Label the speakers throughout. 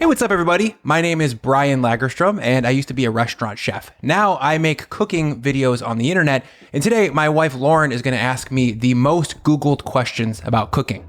Speaker 1: Hey, what's up, everybody? My name is Brian Lagerstrom, and I used to be a restaurant chef. Now I make cooking videos on the internet, and today my wife Lauren is going to ask me the most Googled questions about cooking.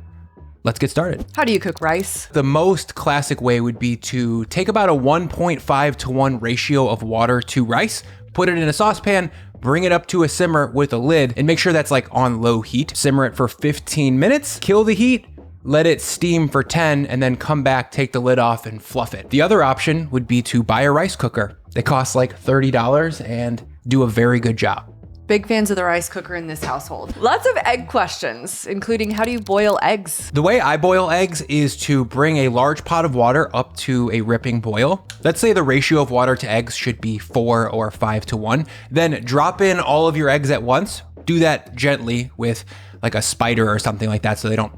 Speaker 1: Let's get started.
Speaker 2: How do you cook rice?
Speaker 1: The most classic way would be to take about a 1.5 to 1 ratio of water to rice, put it in a saucepan, bring it up to a simmer with a lid, and make sure that's like on low heat. Simmer it for 15 minutes, kill the heat, let it steam for 10, and then come back, take the lid off, and fluff it. The other option would be to buy a rice cooker. They cost like $30 and do a very good job.
Speaker 2: Big fans of the rice cooker in this household. Lots of egg questions, including how do you boil eggs?
Speaker 1: The way I boil eggs is to bring a large pot of water up to a ripping boil. Let's say the ratio of water to eggs should be 4 or 5 to 1. Then drop in all of your eggs at once. Do that gently with like a spider or something like that so they don't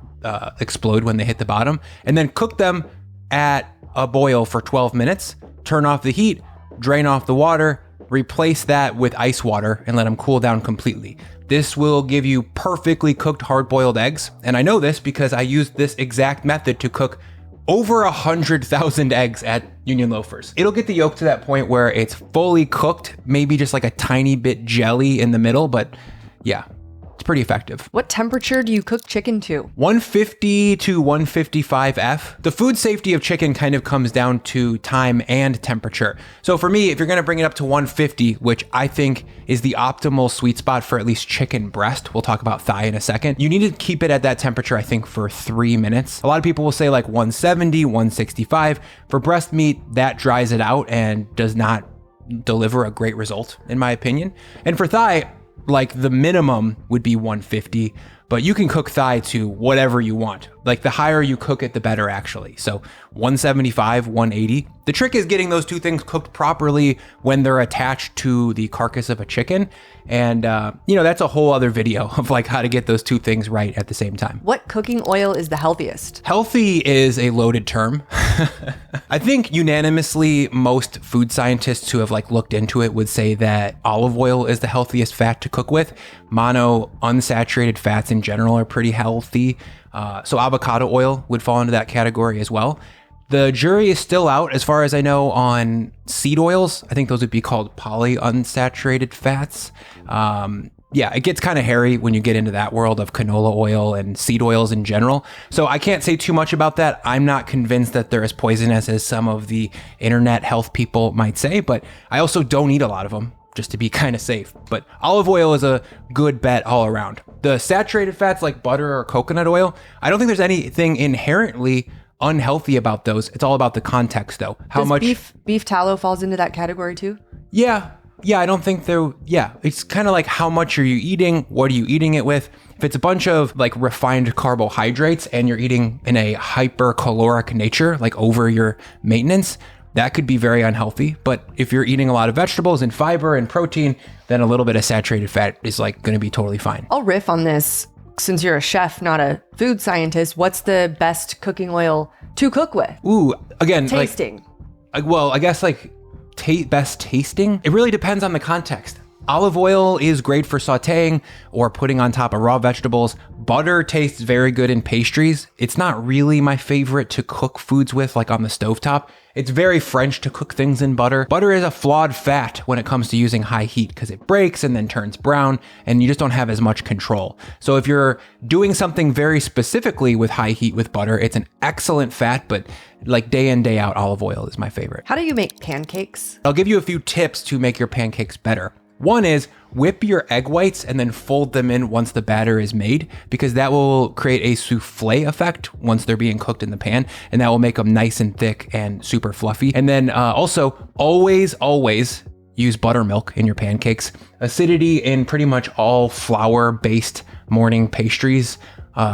Speaker 1: explode when they hit the bottom, and then cook them at a boil for 12 minutes. Turn off the heat, drain off the water, replace that with ice water, and let them cool down completely. This will give you perfectly cooked hard-boiled eggs, and I know this because I used this exact method to cook over 100,000 eggs at Union Loafers. It'll get the yolk to that point where it's fully cooked, maybe just like a tiny bit jelly in the middle, but yeah. It's pretty effective.
Speaker 2: What temperature do you cook chicken to?
Speaker 1: 150 to 155 F. The food safety of chicken kind of comes down to time and temperature. So for me, if you're gonna bring it up to 150, which I think is the optimal sweet spot for at least chicken breast, we'll talk about thigh in a second, you need to keep it at that temperature, I think, for 3 minutes. A lot of people will say like 170, 165. For breast meat, that dries it out and does not deliver a great result, in my opinion. And for thigh, like the minimum would be 150, but you can cook thigh to whatever you want. Like the higher you cook it, the better actually. So 175, 180. The trick is getting those two things cooked properly when they're attached to the carcass of a chicken. And, that's a whole other video of like how to get those two things right at the same time.
Speaker 2: What cooking oil is the healthiest?
Speaker 1: Healthy is a loaded term. I think unanimously most food scientists who have like looked into it would say that olive oil is the healthiest fat to cook with. Mono unsaturated fats in general are pretty healthy. So avocado oil would fall into that category as well. The jury is still out, as far as I know, on seed oils. I think those would be called polyunsaturated fats. It gets kind of hairy when you get into that world of canola oil and seed oils in general. So I can't say too much about that. I'm not convinced that they're as poisonous as some of the internet health people might say, but I also don't eat a lot of them, just to be kind of safe. But olive oil is a good bet all around. The saturated fats like butter or coconut oil, I don't think there's anything inherently unhealthy about those. It's all about the context though. How much
Speaker 2: beef tallow falls into that category too?
Speaker 1: Yeah, I don't think it's kind of like how much are you eating? What are you eating it with? If it's a bunch of like refined carbohydrates and you're eating in a hypercaloric nature, like over your maintenance, that could be very unhealthy. But if you're eating a lot of vegetables and fiber and protein, then a little bit of saturated fat is like going to be totally fine.
Speaker 2: I'll riff on this. Since you're a chef, not a food scientist, what's the best cooking oil to cook with?
Speaker 1: Ooh, again,
Speaker 2: tasting.
Speaker 1: I guess best tasting. It really depends on the context. Olive oil is great for sauteing or putting on top of raw vegetables. Butter tastes very good in pastries. It's not really my favorite to cook foods with, like on the stovetop. It's very French to cook things in butter. Butter is a flawed fat when it comes to using high heat because it breaks and then turns brown and you just don't have as much control. So if you're doing something very specifically with high heat with butter, it's an excellent fat, but like day in, day out, olive oil is my favorite.
Speaker 2: How do you make pancakes?
Speaker 1: I'll give you a few tips to make your pancakes better. One is whip your egg whites and then fold them in once the batter is made, because that will create a souffle effect once they're being cooked in the pan, and that will make them nice and thick and super fluffy. And then also always use buttermilk in your pancakes. Acidity in pretty much all flour-based morning pastries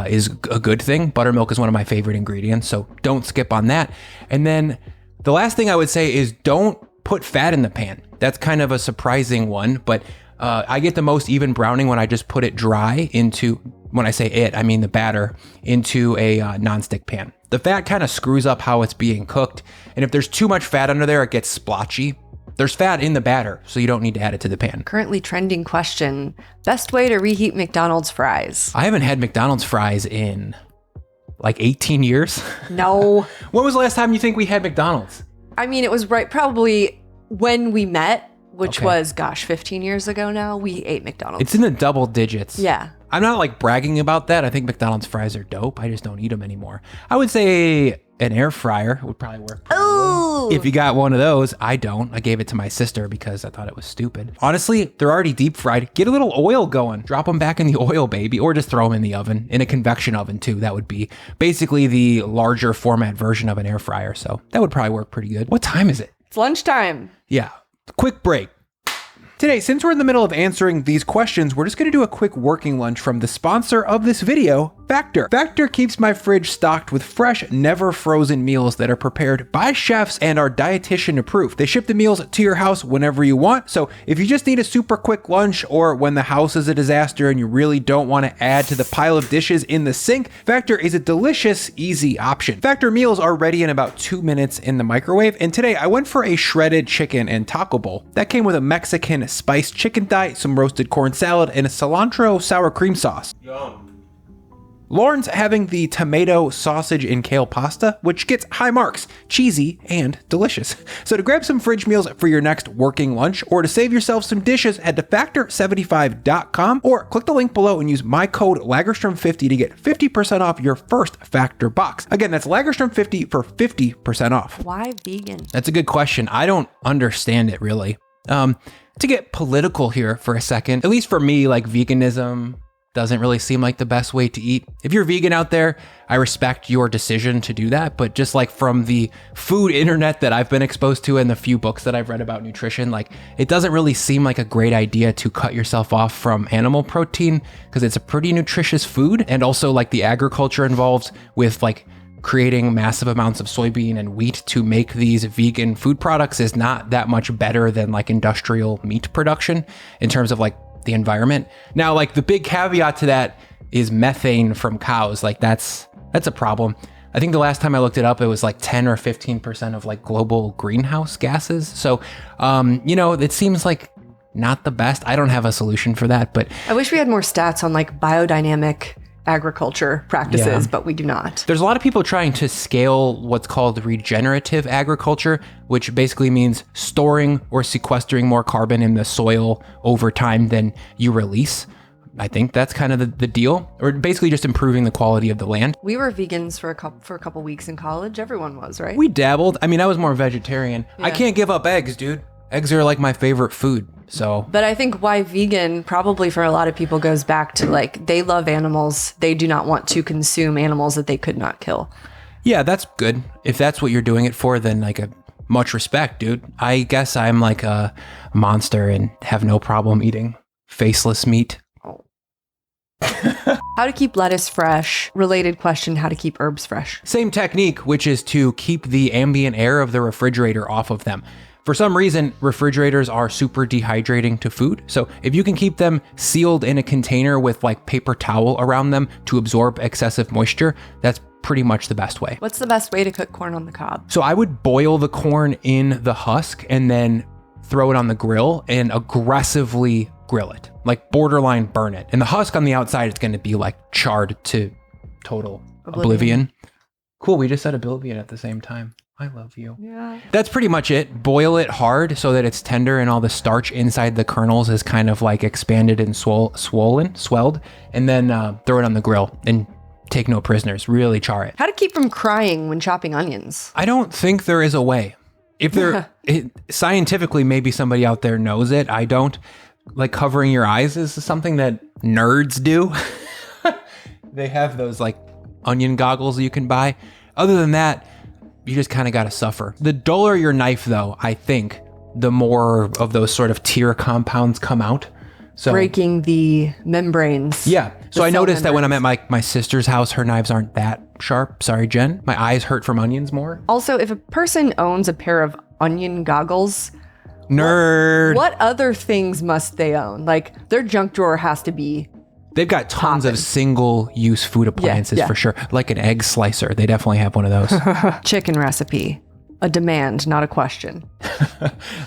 Speaker 1: is a good thing. Buttermilk is one of my favorite ingredients, so don't skip on that. And then the last thing I would say is don't put fat in the pan. That's kind of a surprising one, but I get the most even browning when I just put it dry into, when I say it, I mean the batter, into a nonstick pan. The fat kind of screws up how it's being cooked, and if there's too much fat under there, it gets splotchy. There's fat in the batter, so you don't need to add it to the pan.
Speaker 2: Currently trending question, best way to reheat McDonald's fries?
Speaker 1: I haven't had McDonald's fries in like 18 years.
Speaker 2: No.
Speaker 1: When was the last time you think we had McDonald's?
Speaker 2: I mean, it was probably when we met, which
Speaker 1: Okay.
Speaker 2: was, 15 years ago now, we ate McDonald's.
Speaker 1: It's in the double digits.
Speaker 2: Yeah.
Speaker 1: I'm not like bragging about that. I think McDonald's fries are dope. I just don't eat them anymore. I would say an air fryer would probably work.
Speaker 2: Ooh.
Speaker 1: If you got one of those, I don't. I gave it to my sister because I thought it was stupid. Honestly, they're already deep fried. Get a little oil going. Drop them back in the oil, baby, or just throw them in the oven, in a convection oven too. That would be basically the larger format version of an air fryer. So that would probably work pretty good. What time is it?
Speaker 2: It's lunchtime.
Speaker 1: Yeah. Quick break. Today, since we're in the middle of answering these questions, we're just going to do a quick working lunch from the sponsor of this video, Factor. Factor keeps my fridge stocked with fresh, never frozen meals that are prepared by chefs and are dietitian approved. They ship the meals to your house whenever you want. So if you just need a super quick lunch or when the house is a disaster and you really don't want to add to the pile of dishes in the sink, Factor is a delicious, easy option. Factor meals are ready in about 2 minutes in the microwave. And today I went for a shredded chicken and taco bowl. That came with a Mexican spiced chicken thigh, some roasted corn salad, and a cilantro sour cream sauce.
Speaker 3: Yum.
Speaker 1: Lauren's having the tomato sausage and kale pasta, which gets high marks, cheesy and delicious. So to grab some fridge meals for your next working lunch or to save yourself some dishes, head to factor75.com or click the link below and use my code Lagerstrom50 to get 50% off your first Factor box. Again, that's Lagerstrom50 for 50% off.
Speaker 2: Why vegan?
Speaker 1: That's a good question. I don't understand it really. To get political here for a second, at least for me, like veganism doesn't really seem like the best way to eat. If you're vegan out there, I respect your decision to do that. But just like from the food internet that I've been exposed to and the few books that I've read about nutrition, like it doesn't really seem like a great idea to cut yourself off from animal protein because it's a pretty nutritious food. And also like the agriculture involved with like creating massive amounts of soybean and wheat to make these vegan food products is not that much better than like industrial meat production in terms of like the environment. Now, like the big caveat to that is methane from cows. Like that's a problem. I think the last time I looked it up, it was like 10 or 15% of like global greenhouse gases. So, it seems like not the best. I don't have a solution for that, but
Speaker 2: I wish we had more stats on like biodynamic agriculture practices,
Speaker 1: Yeah.
Speaker 2: but we do not.
Speaker 1: there's a lot of people trying to scale what's called regenerative agriculture, which basically means storing or sequestering more carbon in the soil over time than you release. I think that's kind of the deal, or basically just improving the quality of the land.
Speaker 2: We were vegans for a couple weeks in college. Everyone was, right?
Speaker 1: We dabbled. I mean, I was more vegetarian. I
Speaker 2: Yeah.
Speaker 1: can't give up eggs, dude. Eggs are like my favorite food. So
Speaker 2: But I think why vegan probably for a lot of people goes back to like they love animals. They do not want to consume animals that they could not kill.
Speaker 1: yeah, that's good. If that's what you're doing it for, then like a much respect, dude. I guess I'm like a monster and have no problem eating faceless meat.
Speaker 2: How to keep lettuce fresh? Related question, how to keep herbs fresh?
Speaker 1: Same technique, which is to keep the ambient air of the refrigerator off of them. For some reason, refrigerators are super dehydrating to food. So if you can keep them sealed in a container with like paper towel around them to absorb excessive moisture, that's pretty much the best way.
Speaker 2: What's the best way to cook corn on the cob?
Speaker 1: So I would boil the corn in the husk and then throw it on the grill and aggressively grill it, like borderline burn it. And the husk on the outside is going to be like charred to total oblivion. Cool, we just said oblivion at the same time. I love you.
Speaker 2: Yeah.
Speaker 1: That's pretty much it. Boil it hard so that it's tender and all the starch inside the kernels is kind of like expanded and swelled, and then throw it on the grill and take no prisoners. Really char it.
Speaker 2: How to keep from crying when chopping onions?
Speaker 1: I don't think there is a way. If there, scientifically, maybe somebody out there knows it. I don't. Like covering your eyes is something that nerds do. They have those like onion goggles you can buy. Other than that, you just kind of got to suffer. The duller your knife, though, I think, the more of those sort of tear compounds come out. So
Speaker 2: Breaking the membranes.
Speaker 1: yeah. So
Speaker 2: The
Speaker 1: I
Speaker 2: cell
Speaker 1: noticed that when I'm
Speaker 2: membranes.
Speaker 1: at my sister's house, her knives aren't that sharp. Sorry, Jen. My eyes hurt from onions more.
Speaker 2: Also, if a person owns a pair of onion goggles,
Speaker 1: Nerd.
Speaker 2: what other things must they own? Like their junk drawer has to be
Speaker 1: They've got tons
Speaker 2: Poppin'.
Speaker 1: of single-use food appliances
Speaker 2: yeah.
Speaker 1: for sure. Like an egg slicer. They definitely have one of those.
Speaker 2: chicken recipe. A demand, not a question.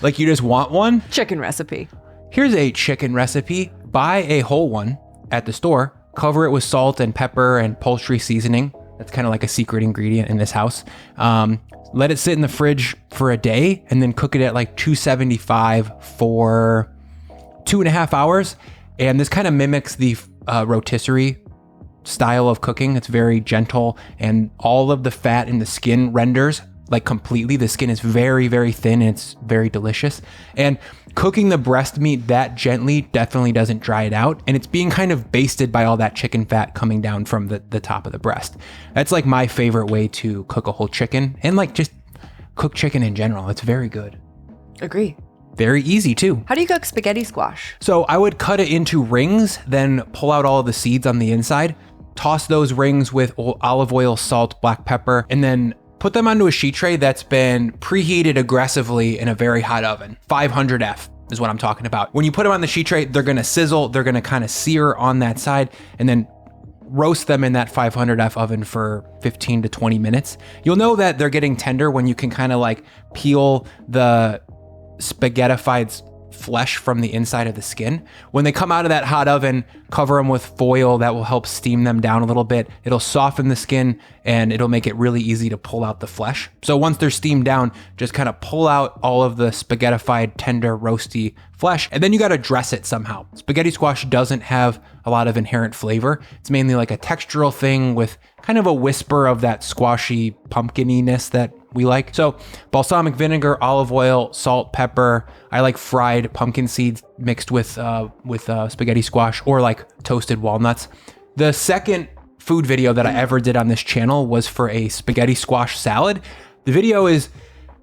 Speaker 1: Like you just want one?
Speaker 2: Chicken recipe.
Speaker 1: Here's a chicken recipe. Buy a whole one at the store. Cover it with salt and pepper and poultry seasoning. That's kind of like a secret ingredient in this house. Let it sit in the fridge for a day and then cook it at like 275 for 2.5 hours. And this kind of mimics the rotisserie style of cooking. It's very gentle, and all of the fat in the skin renders like completely. The skin is very, very thin, and it's very delicious. And cooking the breast meat that gently definitely doesn't dry it out, and it's being kind of basted by all that chicken fat coming down from the top of the breast. That's like my favorite way to cook a whole chicken, and like just cook chicken in general. It's very good.
Speaker 2: Agree.
Speaker 1: Very easy too.
Speaker 2: How do you cook spaghetti squash?
Speaker 1: So I would cut it into rings, then pull out all of the seeds on the inside, toss those rings with olive oil, salt, black pepper, and then put them onto a sheet tray that's been preheated aggressively in a very hot oven. 500F is what I'm talking about. When you put them on the sheet tray, they're gonna sizzle, they're gonna kind of sear on that side, and then roast them in that 500F oven for 15 to 20 minutes. You'll know that they're getting tender when you can kind of like peel the spaghettified flesh from the inside of the skin. When they come out of that hot oven, cover them with foil. That will help steam them down a little bit. It'll soften the skin and it'll make it really easy to pull out the flesh. So once they're steamed down, just kind of pull out all of the spaghettified, tender, roasty flesh, and then you got to dress it somehow. Spaghetti squash doesn't have a lot of inherent flavor. It's mainly like a textural thing with kind of a whisper of that squashy pumpkininess that we like. So balsamic vinegar, olive oil, salt, pepper. I like fried pumpkin seeds mixed with spaghetti squash, or like toasted walnuts. The second food video that I ever did on this channel was for a spaghetti squash salad. The video is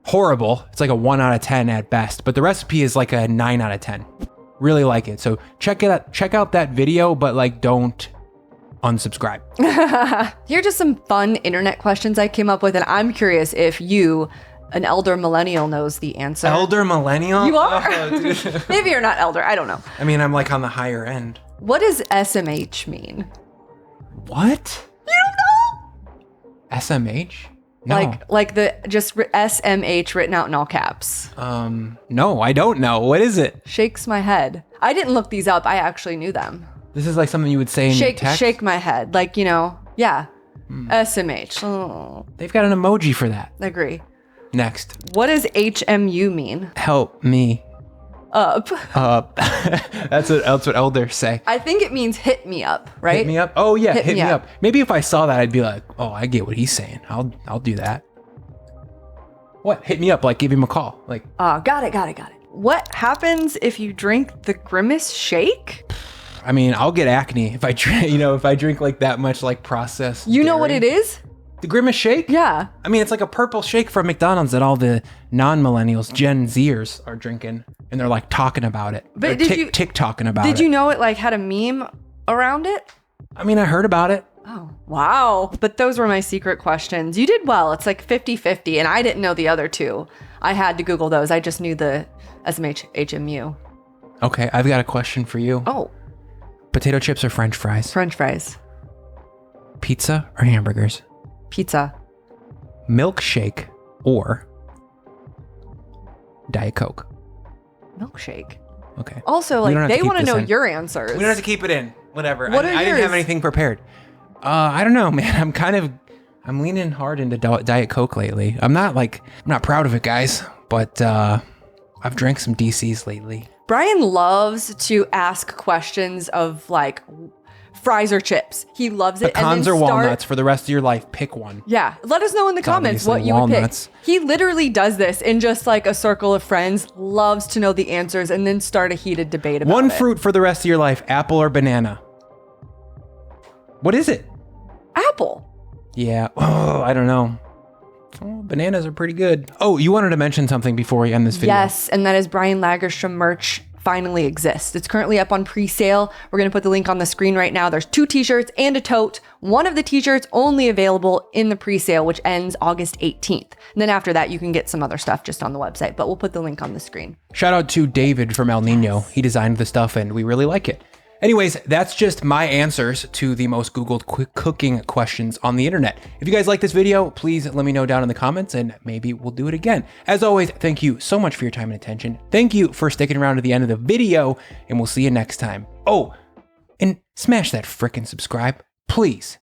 Speaker 1: horrible. It's like a 1 out of 10 at best, but the recipe is like a 9 out of 10. Really like it. So check it out. Check out that video, but like don't unsubscribe.
Speaker 2: Here are just some fun internet questions I came up with, and I'm curious if you, an elder millennial, knows the answer.
Speaker 1: Elder millennial?
Speaker 2: You are?
Speaker 1: Oh, dude.
Speaker 2: Maybe you're not elder. I don't know.
Speaker 1: I mean, I'm like on the higher end.
Speaker 2: What does SMH mean?
Speaker 1: What?
Speaker 2: You don't know?
Speaker 1: SMH? No.
Speaker 2: Like the just SMH written out in all caps.
Speaker 1: No, I don't know. What is it?
Speaker 2: Shakes my head. I didn't look these up. I actually knew them.
Speaker 1: This is like something you would say in your text?
Speaker 2: Shake my head. Like, you know, yeah. SMH. Oh,
Speaker 1: They've got an emoji for that.
Speaker 2: agree.
Speaker 1: Next.
Speaker 2: What does HMU mean?
Speaker 1: Help me
Speaker 2: Up.
Speaker 1: up. That's what elders say.
Speaker 2: I think it means hit me up, right?
Speaker 1: Hit me up? Oh yeah,
Speaker 2: Hit
Speaker 1: hit
Speaker 2: me
Speaker 1: me
Speaker 2: up.
Speaker 1: up. Maybe if I saw that, I'd be like, oh, I get what he's saying. I'll do that. What? Hit me up, like give him a call. Like,
Speaker 2: Got it. What happens if you drink the Grimace shake?
Speaker 1: I mean, I'll get acne if I drink, if I drink like that much like processed.
Speaker 2: You know
Speaker 1: dairy.
Speaker 2: what it is?
Speaker 1: The Grimace shake?
Speaker 2: Yeah.
Speaker 1: I mean, it's like a purple shake from McDonald's that all the non-millennials, Gen Zers, are drinking, and they're like talking about it.
Speaker 2: But
Speaker 1: Or TikToking about it.
Speaker 2: Did you know it like had a meme around it?
Speaker 1: I mean, I heard about it.
Speaker 2: Oh, wow. But those were my secret questions. You did well. It's like 50-50, and I didn't know the other two. I had to Google those. I just knew the SMH HMU.
Speaker 1: Okay, I've got a question for you.
Speaker 2: Oh,
Speaker 1: Potato chips or French fries?
Speaker 2: French fries.
Speaker 1: Pizza or hamburgers?
Speaker 2: Pizza.
Speaker 1: Milkshake or Diet Coke?
Speaker 2: Milkshake.
Speaker 1: Okay.
Speaker 2: Also,
Speaker 1: We don't
Speaker 2: like,
Speaker 1: have to
Speaker 2: they
Speaker 1: keep
Speaker 2: want to
Speaker 1: this
Speaker 2: know
Speaker 1: in.
Speaker 2: your answers.
Speaker 1: We don't have to keep it in. Whatever.
Speaker 2: What are
Speaker 1: I didn't have
Speaker 2: yours?
Speaker 1: anything prepared. I don't know, man. I'm leaning hard into Diet Coke lately. I'm not proud of it, guys, but I've drank some DCs lately.
Speaker 2: Brian loves to ask questions of like fries or chips. He loves it.
Speaker 1: Pecans or walnuts for the rest of your life. Pick one.
Speaker 2: Yeah. Let us know in the comments
Speaker 1: obviously
Speaker 2: what you would
Speaker 1: walnuts.
Speaker 2: pick. He literally does this in just like a circle of friends, loves to know the answers, and then start a heated debate about it.
Speaker 1: One fruit for the rest of your life, apple or banana? What is it?
Speaker 2: Apple.
Speaker 1: Yeah. Oh, I don't know. Oh, bananas are pretty good. Oh, you wanted to mention something before we end this video.
Speaker 2: Yes, and that is Brian Lagerstrom merch finally exists. It's currently up on pre-sale. We're going to put the link on the screen right now. There's 2 t-shirts and a tote. One of the t-shirts only available in the pre-sale, which ends August 18th. And then after that, you can get some other stuff just on the website, but we'll put the link on the screen.
Speaker 1: Shout out to David from El Nino. He designed the stuff and we really like it. Anyways, that's just my answers to the most Googled cooking questions on the internet. If you guys like this video, please let me know down in the comments and maybe we'll do it again. As always, thank you so much for your time and attention. Thank you for sticking around to the end of the video and we'll see you next time. Oh, and smash that frickin' subscribe, please.